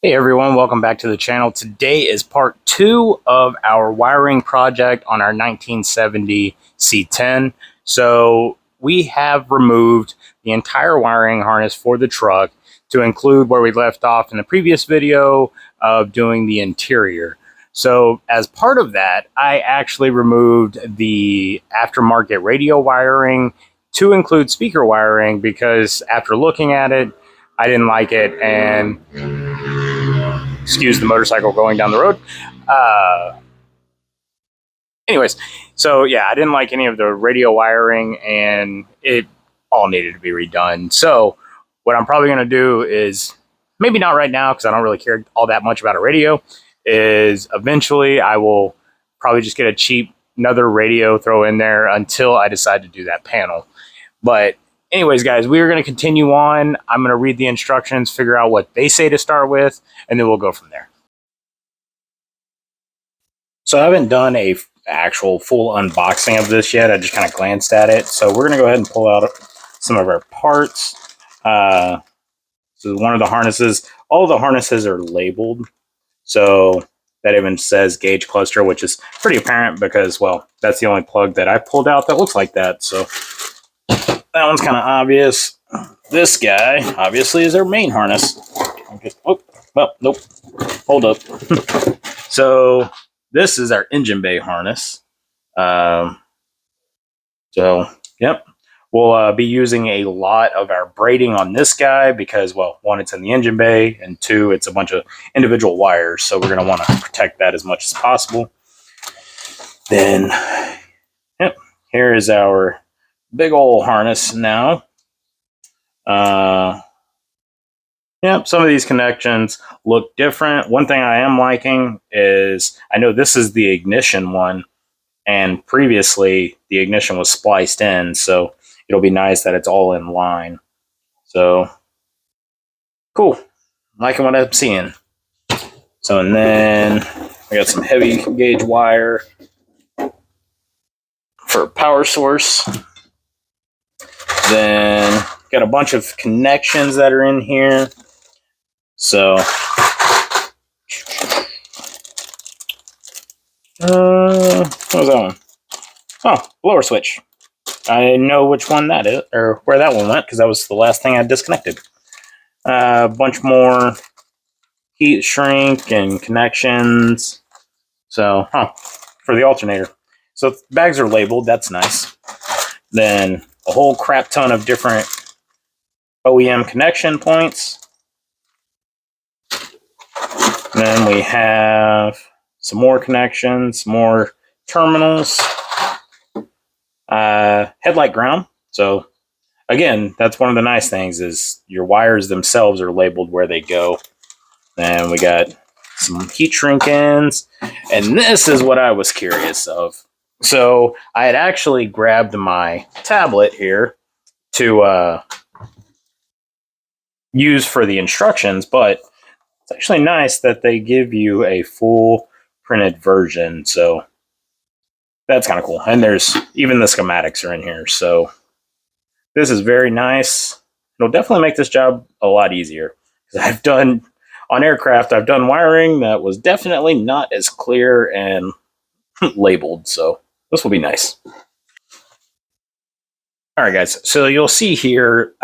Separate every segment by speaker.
Speaker 1: Hey everyone, welcome back to the channel. Today is part 2 of our wiring project on our 1970 C10. So we have removed the entire wiring harness for the truck to include where we left off in the previous video of doing the interior. So as part of that, I actually removed the aftermarket radio wiring to include speaker wiring because after looking at it, I didn't like it, and excuse the motorcycle going down the road. Anyways, so yeah, I didn't like any of the radio wiring, and it all needed to be redone. So what I'm probably going to do is, maybe not right now because I don't really care all that much about a radio, is eventually I will probably just get a cheap another radio, throw in there until I decide to do that panel. But anyways, guys, we are going to continue on. I'm going to read the instructions, figure out what they say to start with, and then we'll go from there. So I haven't done a actual full unboxing of this yet. I just kind of glanced at it. So we're going to go ahead and pull out some of our parts. So one of the harnesses, all of the harnesses are labeled. So that even says gauge cluster, which is pretty apparent because, well, that's the only plug that I pulled out that looks like that. So that one's kind of obvious. This guy, obviously, is our main harness. Okay. Oh, well, nope. Hold up. So this is our engine bay harness. So, yep. We'll be using a lot of our braiding on this guy because, well, one, it's in the engine bay, and two, it's a bunch of individual wires. So we're going to want to protect that as much as possible. Then, yep, here is our big old harness now. Yep, some of these connections look different. One thing I am liking is, I know this is the ignition one, and previously the ignition was spliced in, so it'll be nice that it's all in line. So, cool. Liking what I'm seeing. So, and then we got some heavy gauge wire for power source. Then got a bunch of connections that are in here. So, what was that one? Oh, blower switch. I know which one that is, or where that one went, because that was the last thing I disconnected. A bunch more heat shrink and connections. So, for the alternator. So bags are labeled. That's nice. Then a whole crap ton of different OEM connection points. And then we have some more connections, more terminals. Headlight ground. So again, that's one of the nice things is your wires themselves are labeled where they go. And we got some heat shrink ends. And this is what I was curious of. So I had actually grabbed my tablet here to use for the instructions, but it's actually nice that they give you a full printed version. So that's kind of cool. And there's even the schematics are in here. So this is very nice. It'll definitely make this job a lot easier. Because I've done, on aircraft, I've done wiring that was definitely not as clear and labeled. So this will be nice. All right, guys. So you'll see here,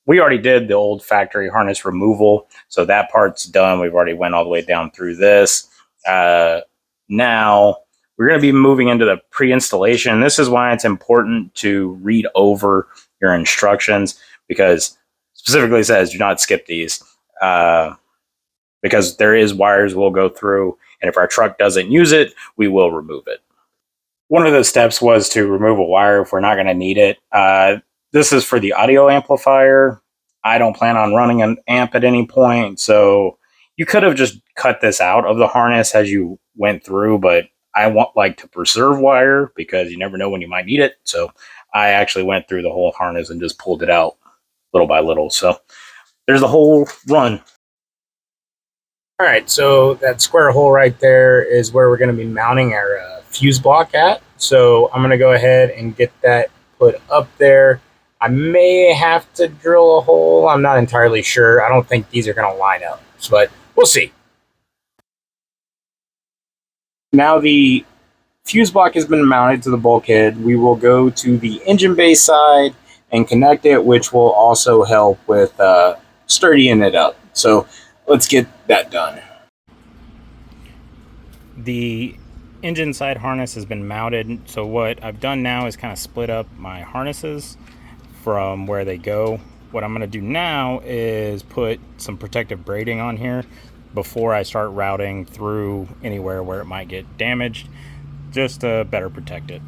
Speaker 1: we already did the old factory harness removal. So that part's done. We've already went all the way down through this. Now we're going to be moving into the pre-installation. This is why it's important to read over your instructions, because specifically it says do not skip these, because there is wires we'll go through, and if our truck doesn't use it, we will remove it. One of the steps was to remove a wire if we're not going to need it. This is for the audio amplifier. I don't plan on running an amp at any point, so you could have just cut this out of the harness as you went through, but I like to preserve wire because you never know when you might need it. So I actually went through the whole harness and just pulled it out little by little. So there's the whole run. All right, so that square hole right there is where we're going to be mounting our fuse block at. So I'm going to go ahead and get that put up there. I may have to drill a hole. I'm not entirely sure. I don't think these are going to line up. moves, but we'll see. Now the fuse block has been mounted to the bulkhead. We will go to the engine bay side and connect it, which will also help with sturdying it up. So let's get that done. The engine side harness has been mounted. So what I've done now is kind of split up my harnesses from where they go. What I'm going to do now is put some protective braiding on here before I start routing through anywhere where it might get damaged, just to better protect it.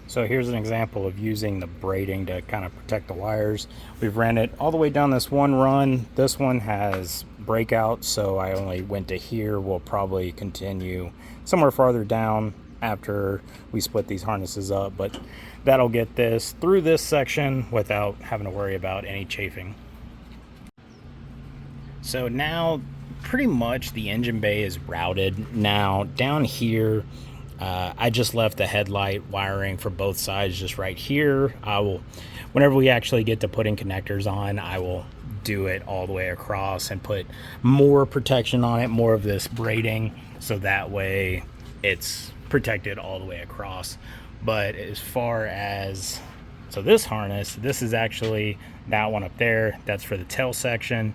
Speaker 1: So here's an example of using the braiding to kind of protect the wires. We've ran it all the way down this one run. This one has breakouts, so I only went to here. We'll probably continue somewhere farther down after we split these harnesses up, but that'll get this through this section without having to worry about any chafing. So now pretty much the engine bay is routed. Now down here, I just left the headlight wiring for both sides just right here. I will, whenever we actually get to putting connectors on, I will do it all the way across and put more protection on it, more of this braiding, so that way it's protected all the way across. But as far as, so this harness, this is actually that one up there. That's for the tail section.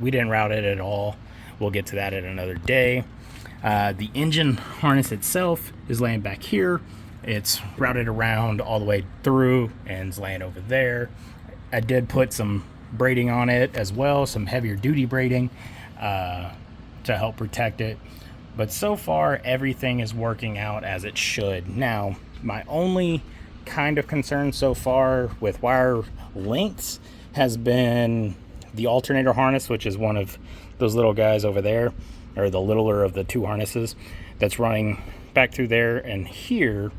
Speaker 1: We didn't route it at all. We'll get to that at another day. The engine harness itself is laying back here. It's routed around all the way through and is laying over there. I did put some braiding on it as well, some heavier duty braiding to help protect it. But so far, everything is working out as it should. Now, my only kind of concern so far with wire lengths has been the alternator harness, which is one of those little guys over there, or the littler of the two harnesses that's running back through there and here.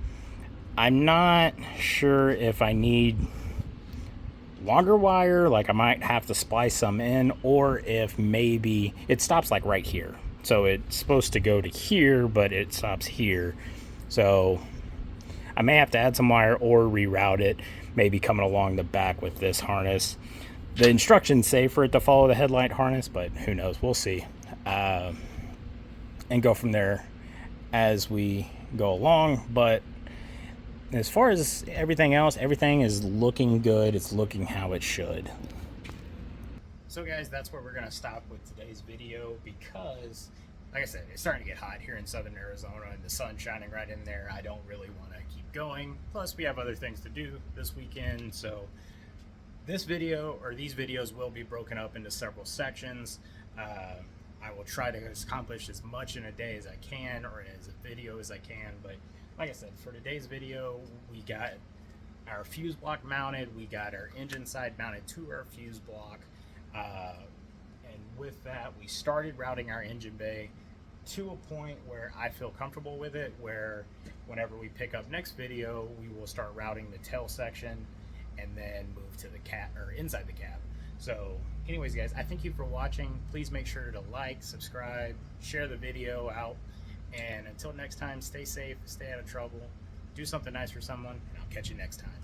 Speaker 1: I'm not sure if I need longer wire, like I might have to splice some in, or if maybe it stops like right here. So it's supposed to go to here, but it stops here. So I may have to add some wire or reroute it, maybe coming along the back with this harness. The instructions say for it to follow the headlight harness, but who knows, we'll see. And go from there as we go along. But as far as everything else, everything is looking good. It's looking how it should. So guys, that's where we're going to stop with today's video, because like I said, it's starting to get hot here in southern Arizona and the sun's shining right in there. I don't really want to keep going. Plus we have other things to do this weekend. So this video, or these videos, will be broken up into several sections. I will try to accomplish as much in a day as I can, or as a video as I can. But like I said, for today's video, we got our fuse block mounted, we got our engine side mounted to our fuse block, and with that, we started routing our engine bay to a point where I feel comfortable with it, where whenever we pick up next video, we will start routing the tail section and then move to the cab, or inside the cab. So anyways guys, I thank you for watching. Please make sure to like, subscribe, share the video out, and until next time, stay safe, stay out of trouble, do something nice for someone, and I'll catch you next time.